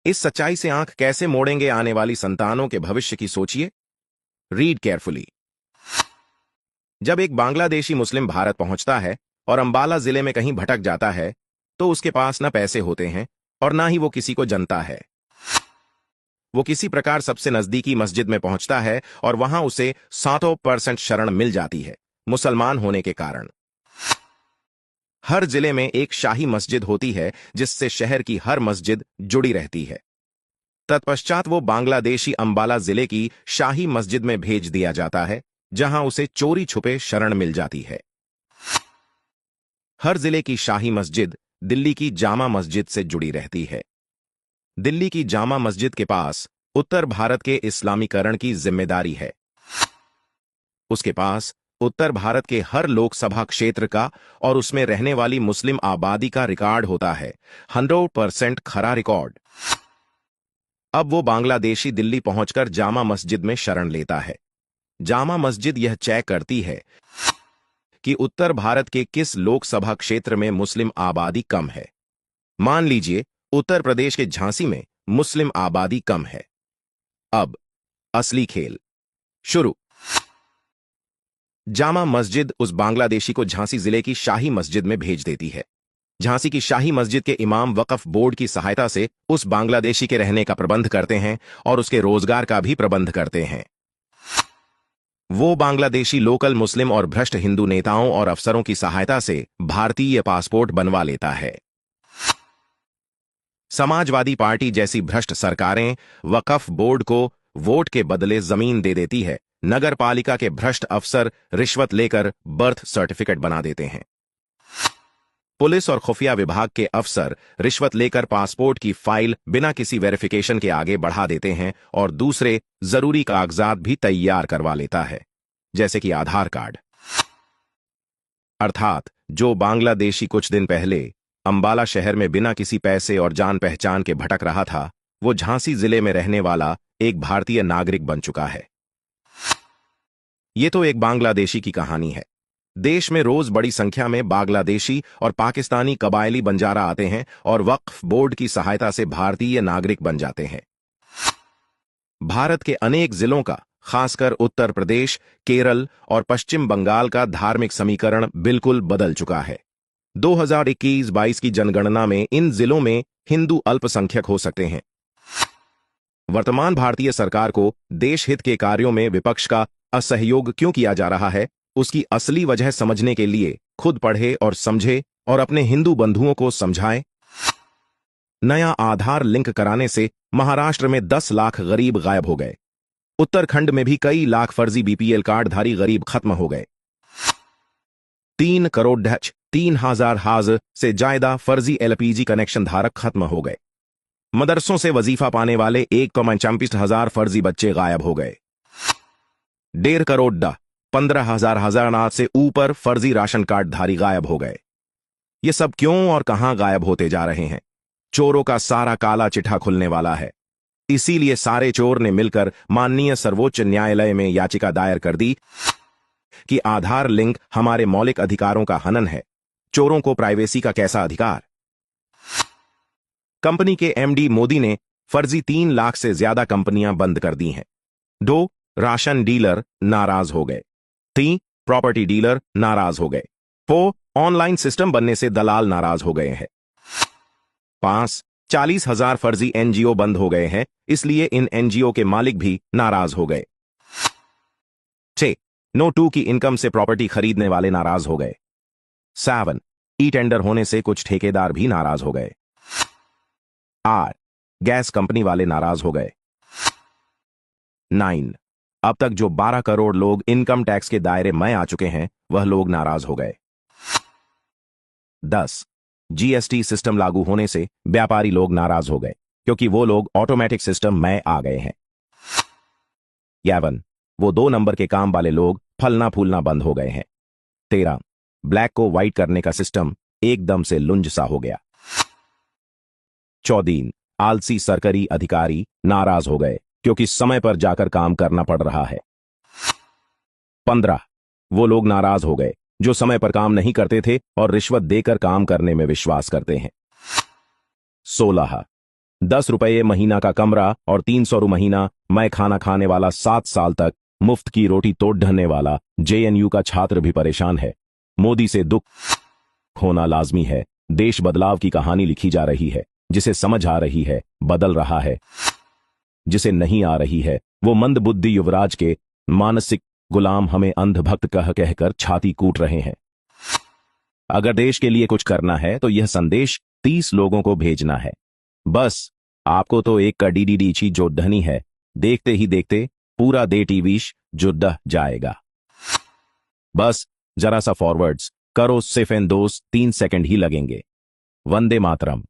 इस सच्चाई से आंख कैसे मोड़ेंगे आने वाली संतानों के भविष्य की सोचिए। Read carefully. जब एक बांग्लादेशी मुस्लिम भारत पहुंचता है और अंबाला जिले में कहीं भटक जाता है, तो उसके पास न पैसे होते हैं और ना ही वो किसी को जनता है। वो किसी प्रकार सबसे नजदीकी मस्जिद में पहुंचता है और वहां उसे 100% शरण मिल जाती है, मुसलमान होने के कारण। हर जिले में एक शाही मस्जिद होती है जिससे शहर की हर मस्जिद जुड़ी रहती है। तत्पश्चात वो बांग्लादेशी अंबाला जिले की शाही मस्जिद में भेज दिया जाता है, जहां उसे चोरी छुपे शरण मिल जाती है। हर जिले की शाही मस्जिद दिल्ली की जामा मस्जिद से जुड़ी रहती है। दिल्ली की जामा मस्जिद के पास उत्तर भारत के इस्लामीकरण की जिम्मेदारी है। उसके पास उत्तर भारत के हर लोकसभा क्षेत्र का और उसमें रहने वाली मुस्लिम आबादी का रिकॉर्ड होता है, 100% खरा रिकॉर्ड। अब वो बांग्लादेशी दिल्ली पहुंचकर जामा मस्जिद में शरण लेता है। जामा मस्जिद यह चेक करती है कि उत्तर भारत के किस लोकसभा क्षेत्र में मुस्लिम आबादी कम है। मान लीजिए उत्तर प्रदेश के झांसी में मुस्लिम आबादी कम है। अब असली खेल शुरू। जामा मस्जिद उस बांग्लादेशी को झांसी जिले की शाही मस्जिद में भेज देती है। झांसी की शाही मस्जिद के इमाम वक्फ बोर्ड की सहायता से उस बांग्लादेशी के रहने का प्रबंध करते हैं और उसके रोजगार का भी प्रबंध करते हैं। वो बांग्लादेशी लोकल मुस्लिम और भ्रष्ट हिंदू नेताओं और अफसरों की सहायता से भारतीय पासपोर्ट बनवा लेता है। समाजवादी पार्टी जैसी भ्रष्ट सरकारें वक्फ बोर्ड को वोट के बदले जमीन दे देती है। नगर पालिका के भ्रष्ट अफसर रिश्वत लेकर बर्थ सर्टिफिकेट बना देते हैं। पुलिस और खुफिया विभाग के अफसर रिश्वत लेकर पासपोर्ट की फाइल बिना किसी वेरिफिकेशन के आगे बढ़ा देते हैं और दूसरे जरूरी कागजात भी तैयार करवा लेता है, जैसे कि आधार कार्ड। अर्थात जो बांग्लादेशी कुछ दिन पहले अंबाला शहर में बिना किसी पैसे और जान पहचान के भटक रहा था, वो झांसी जिले में रहने वाला एक भारतीय नागरिक बन चुका है। ये तो एक बांग्लादेशी की कहानी है। देश में रोज बड़ी संख्या में बांग्लादेशी और पाकिस्तानी कबायली बंजारा आते हैं और वक्फ बोर्ड की सहायता से भारतीय नागरिक बन जाते हैं। भारत के अनेक जिलों का, खासकर उत्तर प्रदेश, केरल और पश्चिम बंगाल का धार्मिक समीकरण बिल्कुल बदल चुका है। 2021-22 की जनगणना में इन जिलों में हिंदू अल्पसंख्यक हो सकते हैं। वर्तमान भारतीय सरकार को देश हित के कार्यों में विपक्ष का असहयोग क्यों किया जा रहा है, उसकी असली वजह समझने के लिए खुद पढ़े और समझे और अपने हिंदू बंधुओं को समझाएं। नया आधार लिंक कराने से महाराष्ट्र में 10 लाख गरीब गायब हो गए। उत्तराखंड में भी कई लाख फर्जी बीपीएल कार्डधारी गरीब खत्म हो गए। 3 करोड़ 3,000 से ज्यादा फर्जी एलपीजी कनेक्शन धारक खत्म हो गए। मदरसों से वजीफा पाने वाले 1,24,000 फर्जी बच्चे गायब हो गए। 1.5 करोड़ 15,000 से ऊपर फर्जी राशन कार्डधारी गायब हो गए। ये सब क्यों और कहां गायब होते जा रहे हैं? चोरों का सारा काला चिट्ठा खुलने वाला है। इसीलिए सारे चोर ने मिलकर माननीय सर्वोच्च न्यायालय में याचिका दायर कर दी कि आधार लिंक हमारे मौलिक अधिकारों का हनन है। चोरों को प्राइवेसी का कैसा अधिकार? कंपनी के एमडी मोदी ने फर्जी 3 लाख से ज्यादा कंपनियां बंद कर दी हैं। 2 राशन डीलर नाराज हो गए। 3 प्रॉपर्टी डीलर नाराज हो गए। 4 ऑनलाइन सिस्टम बनने से दलाल नाराज हो गए हैं। 5 40,000 फर्जी एनजीओ बंद हो गए हैं, इसलिए इन एनजीओ के मालिक भी नाराज हो गए। 6 नो 2 की इनकम से प्रॉपर्टी खरीदने वाले नाराज हो गए। 7 ई टेंडर होने से कुछ ठेकेदार भी नाराज हो गए। 8 गैस कंपनी वाले नाराज हो गए। 9 अब तक जो 12 करोड़ लोग इनकम टैक्स के दायरे में आ चुके हैं, वह लोग नाराज हो गए। 10 जीएसटी सिस्टम लागू होने से व्यापारी लोग नाराज हो गए, क्योंकि वो लोग ऑटोमेटिक सिस्टम में आ गए हैं। 11 वो 2 नंबर के काम वाले लोग फलना फूलना बंद हो गए हैं। 13 ब्लैक को व्हाइट करने का सिस्टम एकदम से लुंज सा हो गया। 14 आलसी सरकारी अधिकारी नाराज हो गए, क्योंकि समय पर जाकर काम करना पड़ रहा है। 15 वो लोग नाराज हो गए जो समय पर काम नहीं करते थे और रिश्वत देकर काम करने में विश्वास करते हैं। 16 ₹10 महीना का कमरा और ₹300 महीना मैं खाना खाने वाला 7 साल तक मुफ्त की रोटी तोड़ ढलने वाला जेएनयू का छात्र भी परेशान है। मोदी से दुख होना लाजमी है। देश बदलाव की कहानी लिखी जा रही है। जिसे समझ आ रही है बदल रहा है, जिसे नहीं आ रही है वो मंद बुद्धि युवराज के मानसिक गुलाम हमें अंधभक्त कह कहकर छाती कूट रहे हैं। अगर देश के लिए कुछ करना है तो यह संदेश 30 लोगों को भेजना है। बस आपको तो एक का डीडीडी जो ढनी है, देखते ही देखते पूरा दे टीवीश जो डह जाएगा। बस जरा सा फॉरवर्ड्स करो, सिर्फ इन 2-3 सेकंड ही लगेंगे। वंदे मातरम।